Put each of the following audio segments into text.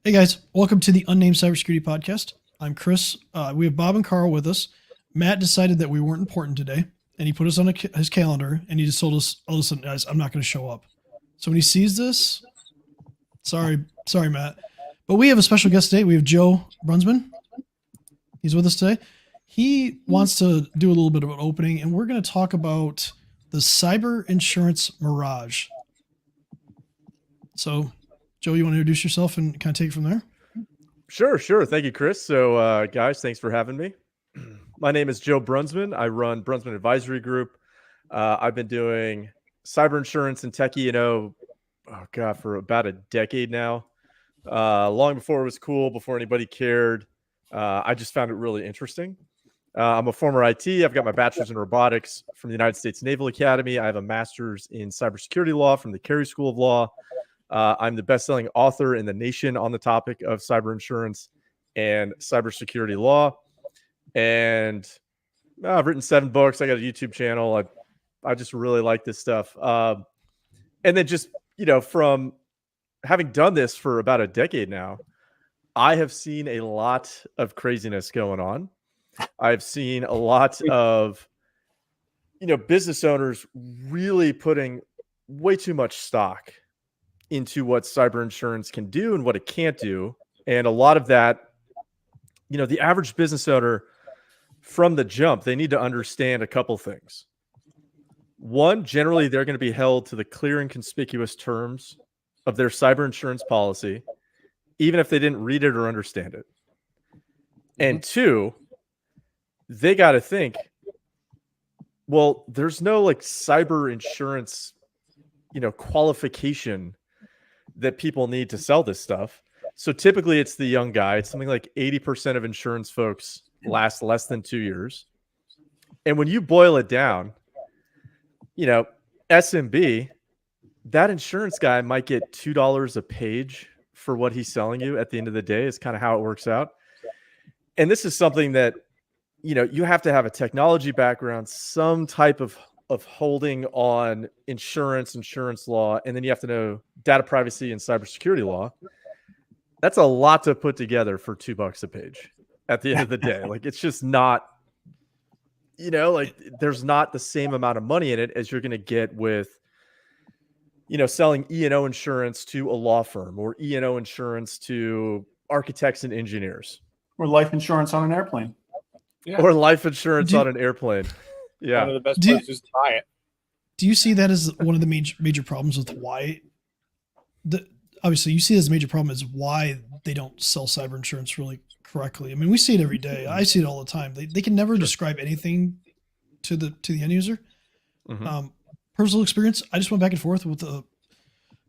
Hey guys, welcome to the Unnamed Cybersecurity Podcast. I'm Chris. We have Bob and Carl with us. Matt decided that we weren't important today, and he put us on his calendar, and he just told us, "Oh, listen, guys, I'm not going to show up." So when he sees this, sorry, Matt, but we have a special guest today. We have Joe Brunsman. He's with us today. He wants to do a little bit of an opening, and we're going to talk about the CyberInsurance Mirage. So, Joe, you want to introduce yourself and kind of take it from there? Sure. Thank you, Chris. So, guys, thanks for having me. My name is Joe Brunsman. I run Brunsman Advisory Group. I've been doing cyber insurance and tech E&O, for about a decade now. Long before it was cool, before anybody cared. I just found it really interesting. I'm a former IT. I've got my bachelor's in robotics from the United States Naval Academy. I have a master's in cybersecurity law from the Cary School of Law. I'm the best-selling author in the nation on the topic of cyber insurance and cybersecurity law. And I've written 7 books. I got a YouTube channel. I just really like this stuff. And then just, from having done this for about a decade now, I have seen a lot of craziness going on. I've seen a lot of, business owners really putting way too much stock into what cyber insurance can do and what it can't do. And a lot of that, the average business owner from the jump, they need to understand a couple things. One, generally, they're going to be held to the clear and conspicuous terms of their cyber insurance policy, even if they didn't read it or understand it. And two, they got to think, well, there's no like cyber insurance, qualification that people need to sell this stuff. So typically it's the young guy. It's something like 80% of insurance folks last less than 2 years. And when you boil it down, SMB, that insurance guy might get $2 a page for what he's selling you at the end of the day is kind of how it works out. And this is something that, you have to have a technology background, some type of holding on insurance law, and then you have to know data privacy and cybersecurity law. That's a lot to put together for $2 a page at the end of the day. Like, it's just not, there's not the same amount of money in it as you're going to get with, selling E&O insurance to a law firm or E&O insurance to architects and engineers. Or life insurance on an airplane. Yeah. Or life insurance on an airplane. Yeah. One of the best places to buy it. Do you see that as one of the major problems with why obviously you see it as a major problem is why they don't sell cyber insurance really correctly? I mean, we see it every day. I see it all the time. They can never describe anything to the end user. Personal experience, I just went back and forth with a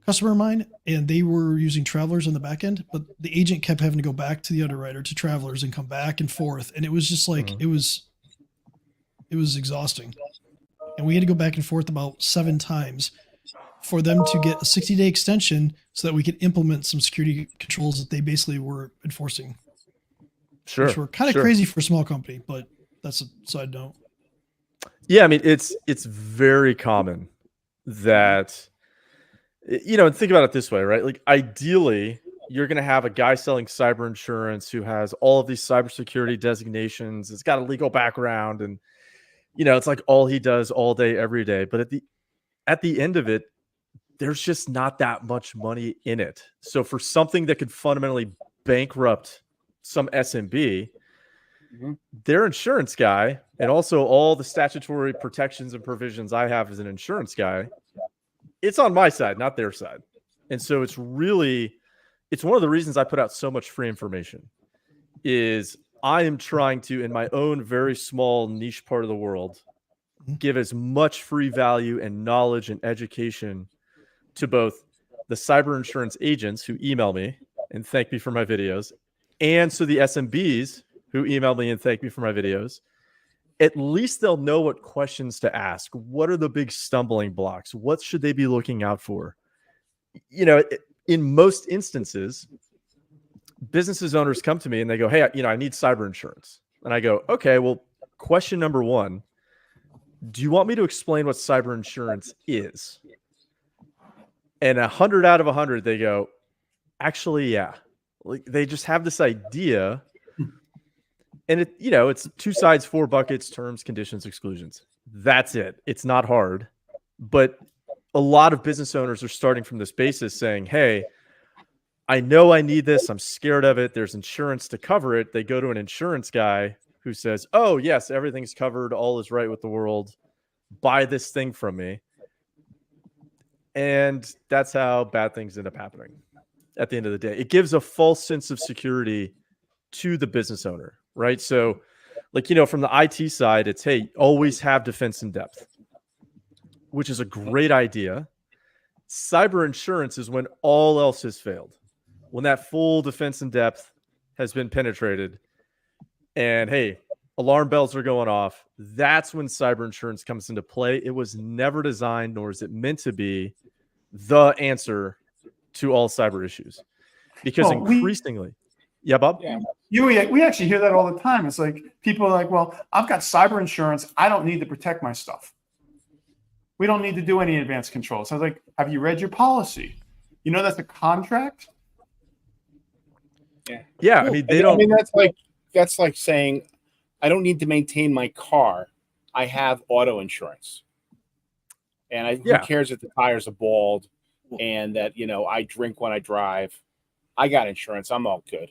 customer of mine, and they were using Travelers on the back end, but the agent kept having to go back to the underwriter to Travelers and come back and forth. And it was just like, it was exhausting. And we had to go back and forth about 7 times for them to get a 60-day extension so that we could implement some security controls that they basically were enforcing. Sure. Which were kind of crazy for a small company, but that's a side note. Yeah. I mean, it's very common that, and think about it this way, right? Like, ideally, you're going to have a guy selling cyber insurance who has all of these cybersecurity designations. It's got a legal background, and it's like all he does all day, every day. But at the end of it, there's just not that much money in it. So for something that could fundamentally bankrupt some SMB, their insurance guy, and also all the statutory protections and provisions I have as an insurance guy, it's on my side, not their side. And so it's one of the reasons I put out so much free information is I am trying to, in my own very small niche part of the world, give as much free value and knowledge and education to both the cyber insurance agents who email me and thank me for my videos, and so the SMBs who email me and thank me for my videos. At least they'll know what questions to ask. What are the big stumbling blocks? What should they be looking out for? In most instances, businesses owners come to me and they go, "Hey, I need cyber insurance." And I go, "Okay, well, question number 1, do you want me to explain what cyber insurance is?" And 100 out of 100, they go, "Actually, yeah." Like they just have this idea, and it's 2 sides, 4 buckets, terms, conditions, exclusions. That's it. It's not hard, but a lot of business owners are starting from this basis saying, hey, I know I need this. I'm scared of it. There's insurance to cover it. They go to an insurance guy who says, oh, yes, everything's covered. All is right with the world. Buy this thing from me. And that's how bad things end up happening at the end of the day. It gives a false sense of security to the business owner, right? So, from the IT side, it's, hey, always have defense in depth, which is a great idea. Cyber insurance is when all else has failed. When that full defense in depth has been penetrated and, hey, alarm bells are going off, that's when cyber insurance comes into play. It was never designed, nor is it meant to be the answer to all cyber issues. Because increasingly, yeah, Bob? Yeah. We actually hear that all the time. It's like people are like, well, I've got cyber insurance. I don't need to protect my stuff. We don't need to do any advanced controls. I was like, have you read your policy? You know that's a contract? Yeah. I mean, they don't. I mean, that's like saying, I don't need to maintain my car. I have auto insurance, and who cares if the tires are bald and that I drink when I drive? I got insurance. I'm all good.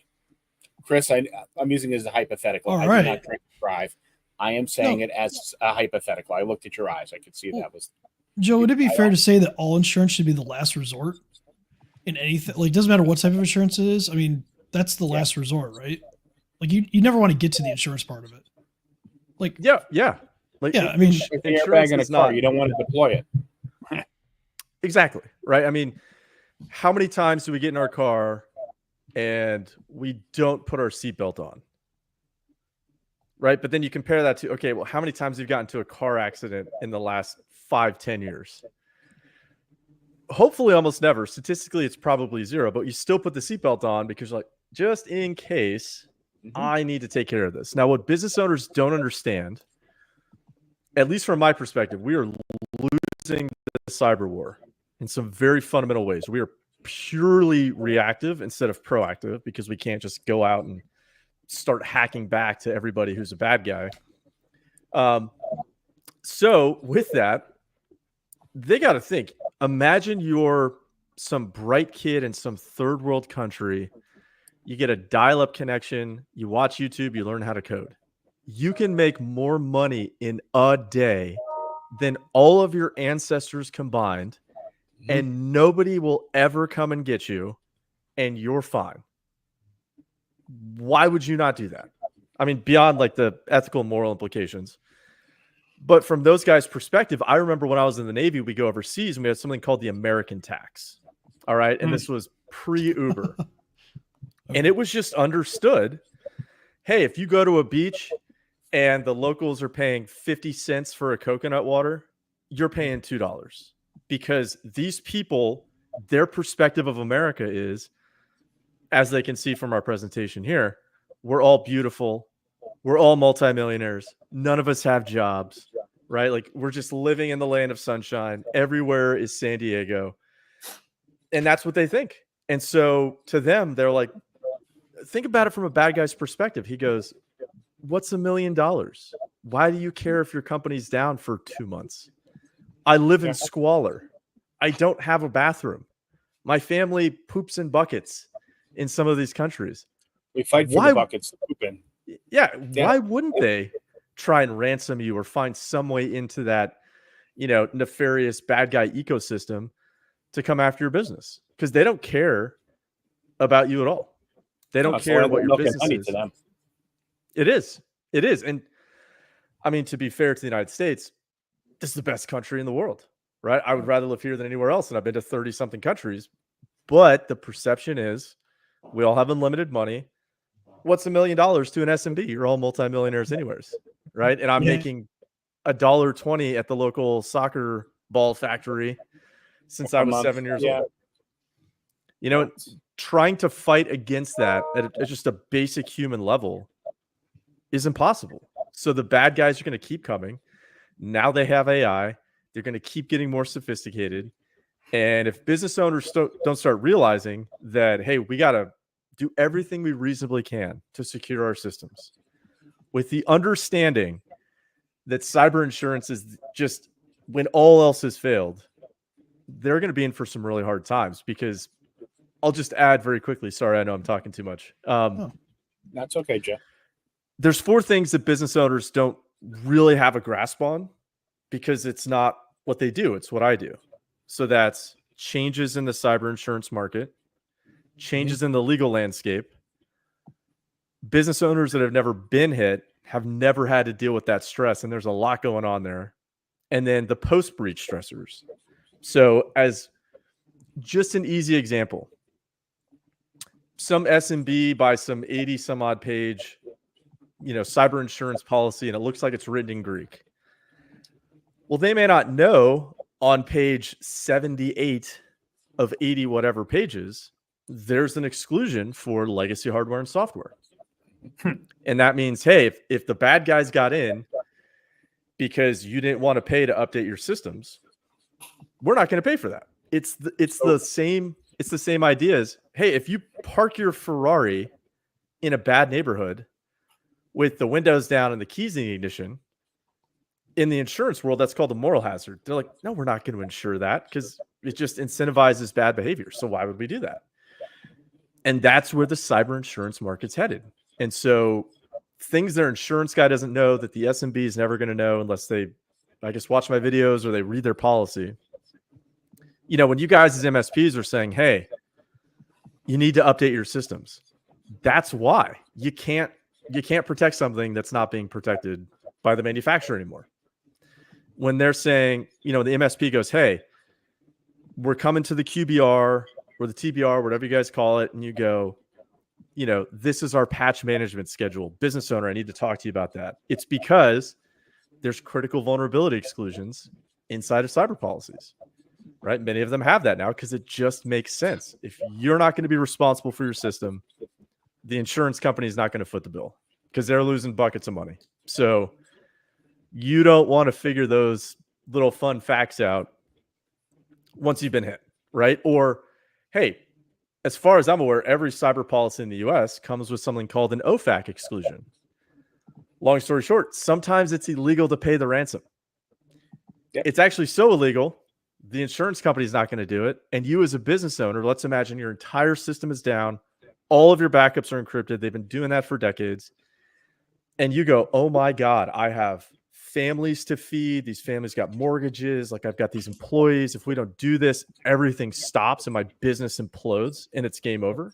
Chris, I'm using it as a hypothetical. I do not drink and drive. I am saying it as a hypothetical. I looked at your eyes. I could see that was. Joe, would it be fair to say that all insurance should be the last resort in anything? Like, it doesn't matter what type of insurance it is. I mean, that's the last resort, right? Like, you never want to get to the insurance part of it. Like, yeah. I mean, like the airbag in a car, you don't want to deploy it. Exactly, right? I mean, how many times do we get in our car and we don't put our seatbelt on? Right? But then you compare that to, okay, well, how many times have you gotten into a car accident in the last 5-10 years? Hopefully almost never. Statistically, it's probably 0, but you still put the seatbelt on because you're like, just in case I need to take care of this. Now, what business owners don't understand, at least from my perspective, we are losing the cyber war in some very fundamental ways. We are purely reactive instead of proactive because we can't just go out and start hacking back to everybody who's a bad guy. So with that, they got to think. Imagine you're some bright kid in some third world country. You get a dial-up connection. You watch YouTube. You learn how to code. You can make more money in a day than all of your ancestors combined, and nobody will ever come and get you, and you're fine. Why would you not do that? I mean, beyond like the ethical and moral implications. But from those guys' perspective, I remember when I was in the Navy, we go overseas and we had something called the American tax. All right. And this was pre-Uber. And it was just understood. Hey, if you go to a beach and the locals are paying 50 cents for a coconut water, you're paying $2. Because these people, their perspective of America is, as they can see from our presentation here, we're all beautiful. We're all multimillionaires. None of us have jobs, right? Like we're just living in the land of sunshine. Everywhere is San Diego. And that's what they think. And so to them, they're like, think about it from a bad guy's perspective. He goes, what's $1 million? Why do you care if your company's down for 2 months? I live in squalor. I don't have a bathroom. My family poops in buckets in some of these countries. We fight for the buckets to poop in. Yeah. Why wouldn't they try and ransom you or find some way into that, nefarious bad guy ecosystem to come after your business? Because they don't care about you at all. They don't care what your business is. To them. It is. And I mean, to be fair to the United States, this is the best country in the world, right? I would rather live here than anywhere else. And I've been to 30 something countries, but the perception is we all have unlimited money. What's $1 million to an SMB? You're all multimillionaires anyways, right? And I'm making $1.20 at the local soccer ball factory since I was 7 years old. Trying to fight against that at just a basic human level is impossible. So the bad guys are going to keep coming. Now they have AI. They're going to keep getting more sophisticated. And if business owners don't start realizing that, hey, we got to do everything we reasonably can to secure our systems with the understanding that cyber insurance is just, when all else has failed, they're going to be in for some really hard times. Because I'll just add very quickly. Sorry, I know I'm talking too much. That's okay, Joe. There's 4 things that business owners don't really have a grasp on because it's not what they do. It's what I do. So that's changes in the cyber insurance market, changes in the legal landscape. Business owners that have never been hit have never had to deal with that stress. And there's a lot going on there. And then the post-breach stressors. So as just an easy example, some SMB buys some 80 some odd page, cyber insurance policy, and it looks like it's written in Greek. Well, they may not know on page 78 of 80 whatever pages, there's an exclusion for legacy hardware and software. And that means, hey, if the bad guys got in because you didn't want to pay to update your systems, we're not going to pay for that. It's the same idea as, hey, if you park your Ferrari in a bad neighborhood with the windows down and the keys in the ignition, in the insurance world, that's called a moral hazard. They're like, no, we're not going to insure that because it just incentivizes bad behavior. So why would we do that? And that's where the cyber insurance market's headed. And so things their insurance guy doesn't know that the SMB is never going to know unless they, I guess, watch my videos or they read their policy. When you guys as MSPs are saying, hey, you need to update your systems, that's why you can't protect something that's not being protected by the manufacturer anymore. When they're saying, the MSP goes, hey, we're coming to the QBR or the TBR, whatever you guys call it. And you go, this is our patch management schedule. Business owner, I need to talk to you about that. It's because there's critical vulnerability exclusions inside of cyber policies, right? Many of them have that now because it just makes sense. If you're not going to be responsible for your system, the insurance company is not going to foot the bill because they're losing buckets of money. So you don't want to figure those little fun facts out once you've been hit, right? Or, hey, as far as I'm aware, every cyber policy in the US comes with something called an OFAC exclusion. Long story short, sometimes it's illegal to pay the ransom. Yep. It's actually so illegal, the insurance company is not going to do it. And you as a business owner, let's imagine your entire system is down. All of your backups are encrypted. They've been doing that for decades. And you go, oh my God, I have families to feed. These families got mortgages. Like I've got these employees. If we don't do this, everything stops and my business implodes and it's game over.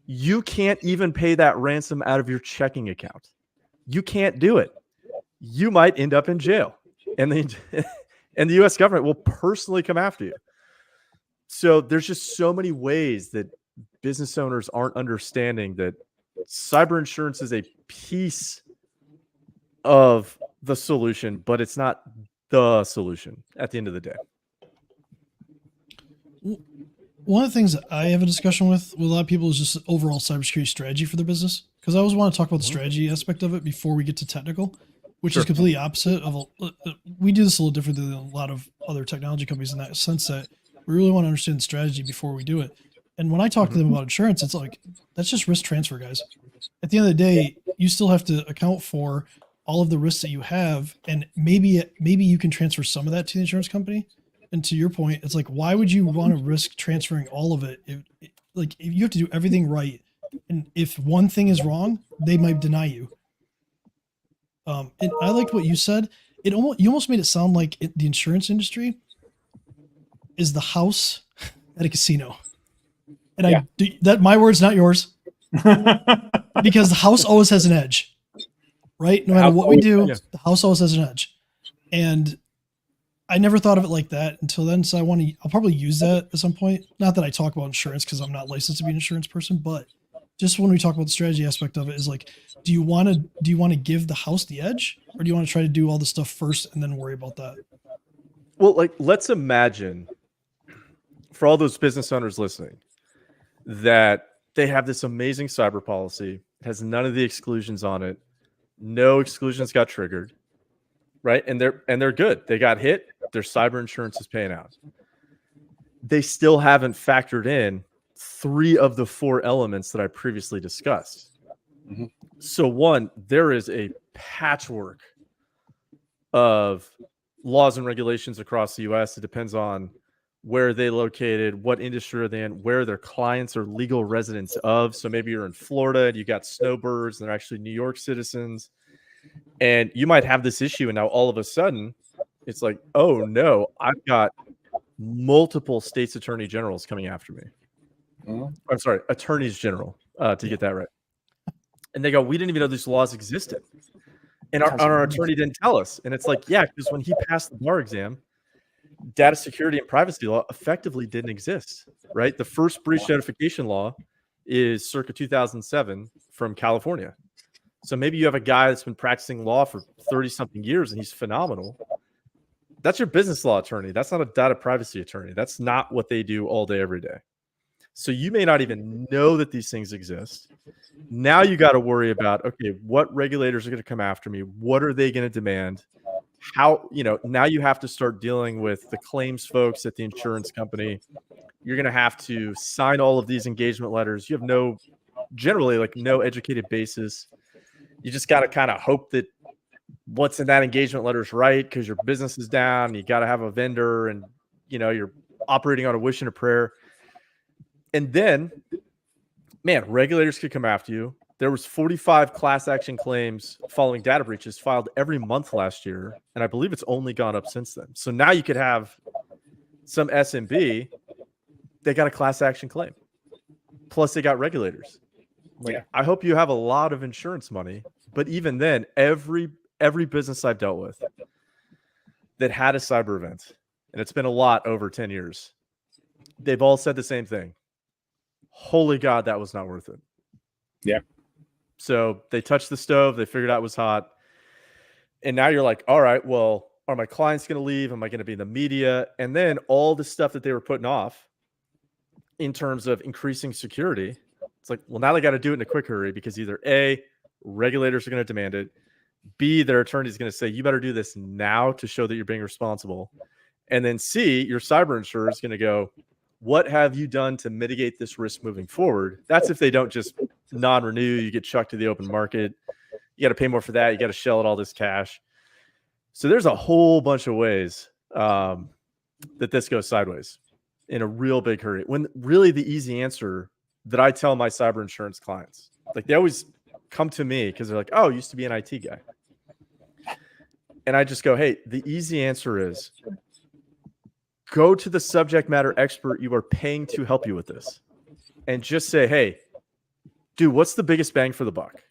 You can't even pay that ransom out of your checking account. You can't do it. You might end up in jail. And the US government will personally come after you. So there's just so many ways that business owners aren't understanding that cyber insurance is a piece of the solution, but it's not the solution at the end of the day. One of the things that I have a discussion with a lot of people is just overall cybersecurity strategy for their business. Because I always want to talk about the strategy aspect of it before we get to technical, which is completely opposite of, we do this a little different than a lot of other technology companies in that sense that we really want to understand the strategy before we do it. And when I talk to them about insurance, it's like, that's just risk transfer, guys. At the end of the day, you still have to account for all of the risks that you have. And maybe you can transfer some of that to the insurance company. And to your point, it's like, why would you want to risk transferring all of it? If you have to do everything right. And if one thing is wrong, they might deny you. And I liked what you said. You almost made it sound like the insurance industry is the house at a casino. And that my words, not yours, because the house always has an edge, right? No matter what we do, the house always has an edge. And I never thought of it like that until then. So I'll probably use that at some point. Not that I talk about insurance because I'm not licensed to be an insurance person, but just when we talk about the strategy aspect of it is like, do you want to give the house the edge, or do you want to try to do all the stuff first and then worry about that? Well, like, let's imagine for all those business owners listening that they have this amazing cyber policy, it has none of the exclusions on it. No exclusions got triggered, right? And they're good. They got hit. Their cyber insurance is paying out. They still haven't factored in 3 of the 4 elements that I previously discussed. Mhm. So one, there is a patchwork of laws and regulations across the US. It depends on where they located, what industry are they in, where their clients are legal residents of. So maybe you're in Florida and you got snowbirds and they're actually New York citizens. And you might have this issue, and now all of a sudden it's like, oh no, I've got multiple states attorney generals coming after me. I'm sorry, attorneys general, to get that right. And they go, we didn't even know these laws existed. And our attorney didn't tell us. And it's like, yeah, because when he passed the bar exam, data security and privacy law effectively didn't exist, right? The first breach notification law is circa 2007 from California. So maybe you have a guy that's been practicing law for 30 something years and he's phenomenal. That's your business law attorney. That's not a data privacy attorney. That's not what they do all day, every day. So you may not even know that these things exist. Now you got to worry about, okay, what regulators are going to come after me? What are they going to demand? How, now you have to start dealing with the claims folks at the insurance company. You're going to have to sign all of these engagement letters. You have generally no educated basis. You just got to kind of hope that what's in that engagement letter is right because your business is down. You got to have a vendor and, you're operating on a wish and a prayer. And then, man, regulators could come after you. There was 45 class action claims following data breaches filed every month last year. And I believe it's only gone up since then. So now you could have some SMB, they got a class action claim. Plus they got regulators. I hope you have a lot of insurance money. But even then, every business I've dealt with that had a cyber event, and it's been a lot over 10 years, they've all said the same thing. Holy God, that was not worth it. Yeah. So they touched the stove. They figured out it was hot. And now you're like, all right, well, are my clients going to leave? Am I going to be in the media? And then all the stuff that they were putting off in terms of increasing security, it's like, well, now they got to do it in a quick hurry because either A, regulators are going to demand it. B, their attorney is going to say, you better do this now to show that you're being responsible. And then C, your cyber insurer is going to go, what have you done to mitigate this risk moving forward? That's if they don't just non-renew, you get chucked to the open market. You got to pay more for that. You got to shell out all this cash. So there's a whole bunch of ways that this goes sideways in a real big hurry. When really the easy answer that I tell my cyber insurance clients, like they always come to me because they're like, oh, I used to be an IT guy. And I just go, hey, the easy answer is go to the subject matter expert you are paying to help you with this and just say, hey, dude, what's the biggest bang for the buck,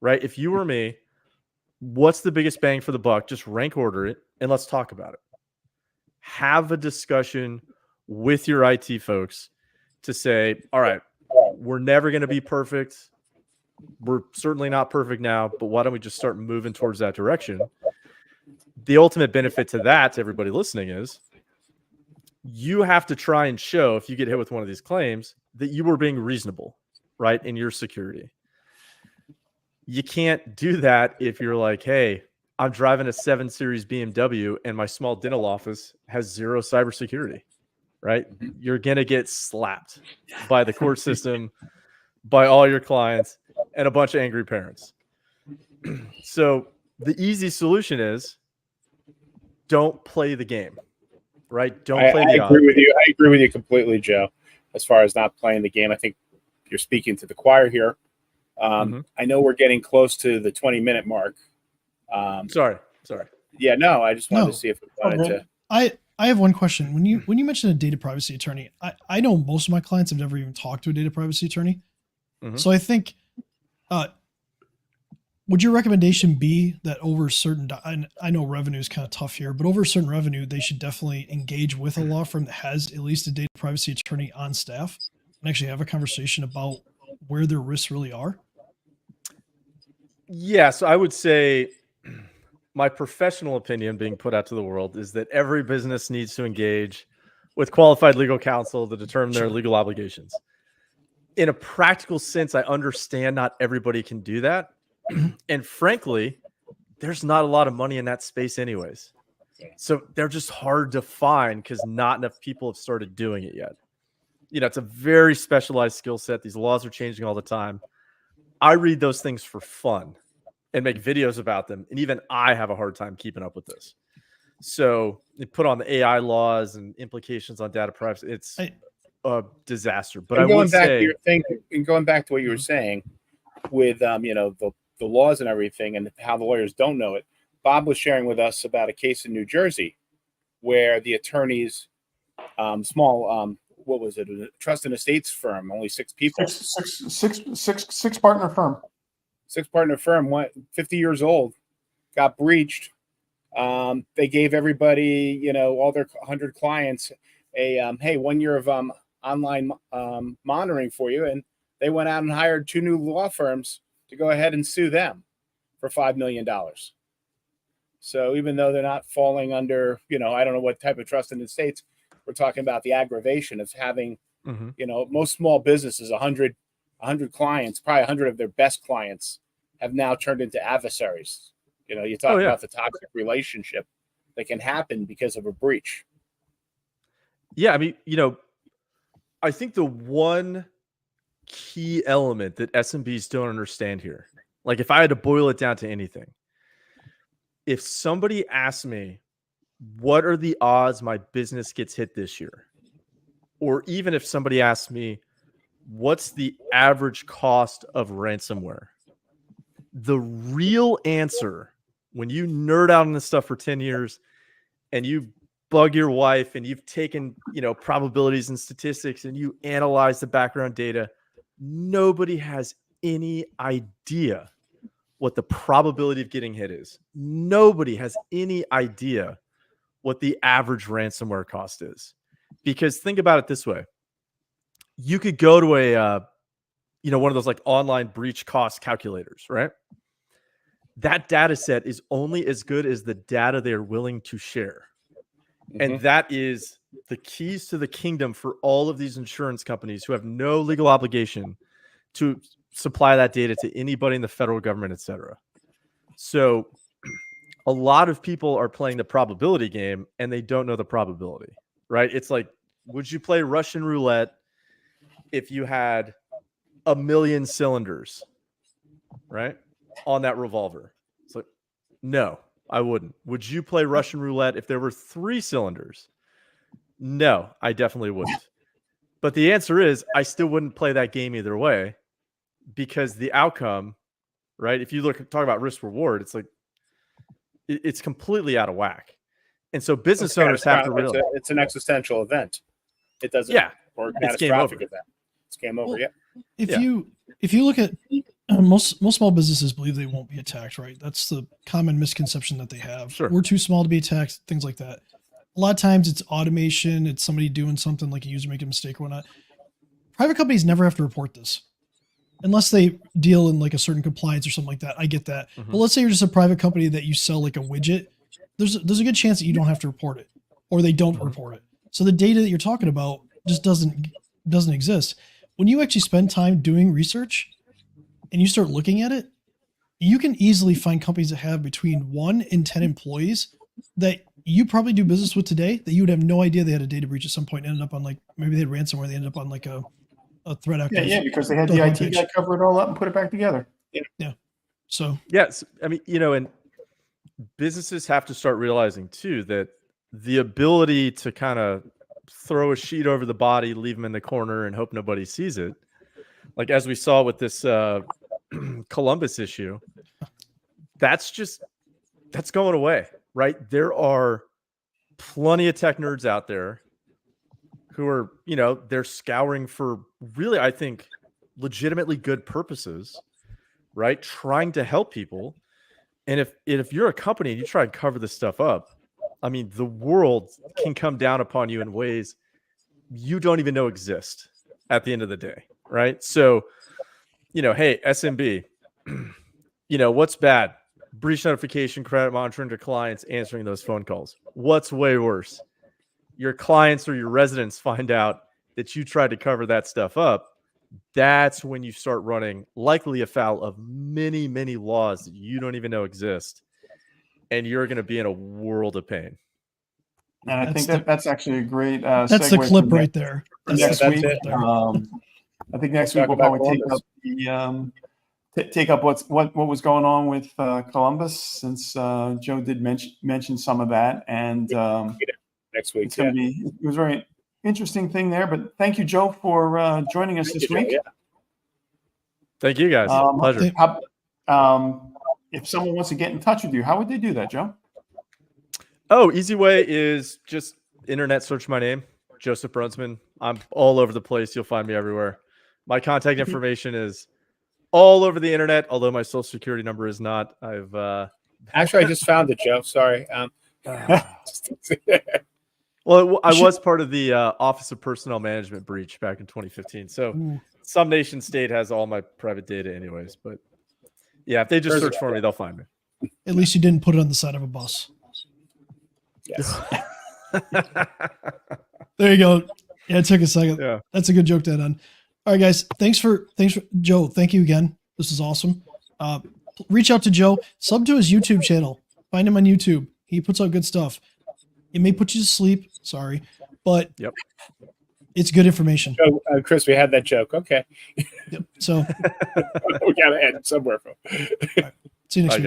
right? If you were me, what's the biggest bang for the buck? Just rank order it and let's talk about it. Have a discussion with your IT folks to say, all right, we're never going to be perfect. We're certainly not perfect now, but why don't we just start moving towards that direction? The ultimate benefit to that, to everybody listening, is you have to try and show, if you get hit with one of these claims, that you were being reasonable, right, in your security. You can't do that if you're like, hey, I'm driving a 7 Series BMW and my small dental office has 0 cybersecurity, right? You're going to get slapped by the court system, by all your clients, and a bunch of angry parents. So the easy solution is don't play the game. Right? Don't play the odds. I agree with you completely, Joe. As far as not playing the game, I think you're speaking to the choir here. I know we're getting close to the 20-minute mark. Sorry. Yeah, no, I just wanted to see if we wanted to. I have one question. When you mentioned a data privacy attorney, I know most of my clients have never even talked to a data privacy attorney. So I think, would your recommendation be that over a certain, I know revenue is kind of tough here, but over a certain revenue, they should definitely engage with a law firm that has at least a data privacy attorney on staff and actually have a conversation about where their risks really are? Yeah, so I would say my professional opinion being put out to the world is that every business needs to engage with qualified legal counsel to determine their legal obligations. In a practical sense, I understand not everybody can do that. And frankly, there's not a lot of money in that space anyways. So they're just hard to find because not enough people have started doing it yet. it's a very specialized skill set. These laws are changing all the time. I read those things for fun and make videos about them. And even I have a hard time keeping up with this. So they put on the AI laws and implications on data privacy. It's a disaster. But I would say, going back to what you were saying with, the laws and everything and how the lawyers don't know it. Bob was sharing with us about a case in New Jersey where the attorneys, what was it? A trust and estates firm, only 6 people. Six partner firm. 6 partner firm, 50 years old, got breached. They gave everybody, all their 100 clients hey, 1 year of online monitoring for you. And they went out and hired 2 new law firms to go ahead and sue them for $5 million. So even though they're not falling under, I don't know what type of trust and estates, we're talking about the aggravation of having, most small businesses, 100 clients, probably 100 of their best clients have now turned into adversaries. You talk about the toxic relationship that can happen because of a breach. Yeah. I mean, I think the one key element that SMBs don't understand here, like if I had to boil it down to anything, if somebody asks me, what are the odds my business gets hit this year? Or even if somebody asks me, what's the average cost of ransomware? The real answer, when you nerd out on this stuff for 10 years and you bug your wife and you've taken, probabilities and statistics and you analyze the background data, nobody has any idea what the probability of getting hit is. Nobody has any idea what the average ransomware cost is. Because think about it this way. You could go to a, one of those like online breach cost calculators, right? That data set is only as good as the data they're willing to share. And that is the keys to the kingdom for all of these insurance companies who have no legal obligation to supply that data to anybody in the federal government, et cetera. So a lot of people are playing the probability game and they don't know the probability, right? It's like, would you play Russian roulette if you had 1 million cylinders, right, on that revolver? It's like, no, I wouldn't. Would you play Russian roulette if there were 3 cylinders? No, I definitely wouldn't. But the answer is I still wouldn't play that game either way, because the outcome, right? If you talk about risk reward, it's like, it's completely out of whack. And so business owners have to realize it's an existential event. It doesn't, or a catastrophic event. It's game over. Well, If you look at most small businesses believe they won't be attacked, right? That's the common misconception that they have. Sure. We're too small to be attacked, things like that. A lot of times it's automation, it's somebody doing something like a user making a mistake or whatnot. Private companies never have to report this unless they deal in like a certain compliance or something like that. I get that. But let's say you're just a private company that you sell like a widget. There's a good chance that you don't have to report it, or they don't report it. So the data that you're talking about just doesn't exist. When you actually spend time doing research and you start looking at it, you can easily find companies that have between 1 and 10 employees that you probably do business with today that you would have no idea they had a data breach at some point and ended up on, like, maybe they had ransomware. They ended up on like a threat actor. Yeah, because they had the IT guy cover it all up and put it back together. Yeah. So yes, I mean, and businesses have to start realizing too that the ability to kind of throw a sheet over the body, leave them in the corner, and hope nobody sees it, like as we saw with this Columbus issue, that's going away, right? There are plenty of tech nerds out there who are, they're scouring for really, I think, legitimately good purposes, right? Trying to help people. And if you're a company and you try and cover this stuff up, I mean, the world can come down upon you in ways you don't even know exist at the end of the day, right? So, hey, SMB, what's bad? Breach notification, credit monitoring to clients, answering those phone calls. What's way worse? Your clients or your residents find out that you tried to cover that stuff up. That's when you start running likely afoul of many, many laws that you don't even know exist. And you're going to be in a world of pain. And I think That's that's actually a great That's the segue clip for right there. for That's next the week. clip right there. I think next week Talk we'll about probably take Columbus. up take up what was going on with Columbus, since Joe did mention some of that, and Next week. it's going to be it was a very interesting thing there. But thank you, Joe, for joining us this week. Thank you, guys. Pleasure. If someone wants to get in touch with you, how would they do that, Joe? Oh, easy way is just internet search my name, Joseph Brunsman. I'm all over the place. You'll find me everywhere. My contact information is all over the internet, although my social security number is not. Actually, I just found it, Joe. Sorry. Well, I was part of the Office of Personnel Management breach back in 2015. So some nation state has all my private data anyways. But yeah, if they just search for me, they'll find me. At least you didn't put it on the side of a bus. Yes. There you go. Yeah, it took a second. Yeah. That's a good joke to end on. All right, guys. Thanks for Joe. Thank you again. This is awesome. Reach out to Joe. Sub to his YouTube channel. Find him on YouTube. He puts out good stuff. It may put you to sleep. Sorry, but it's good information. Oh, Chris, we had that joke. Okay. Yep. So we got to end somewhere. see you next week.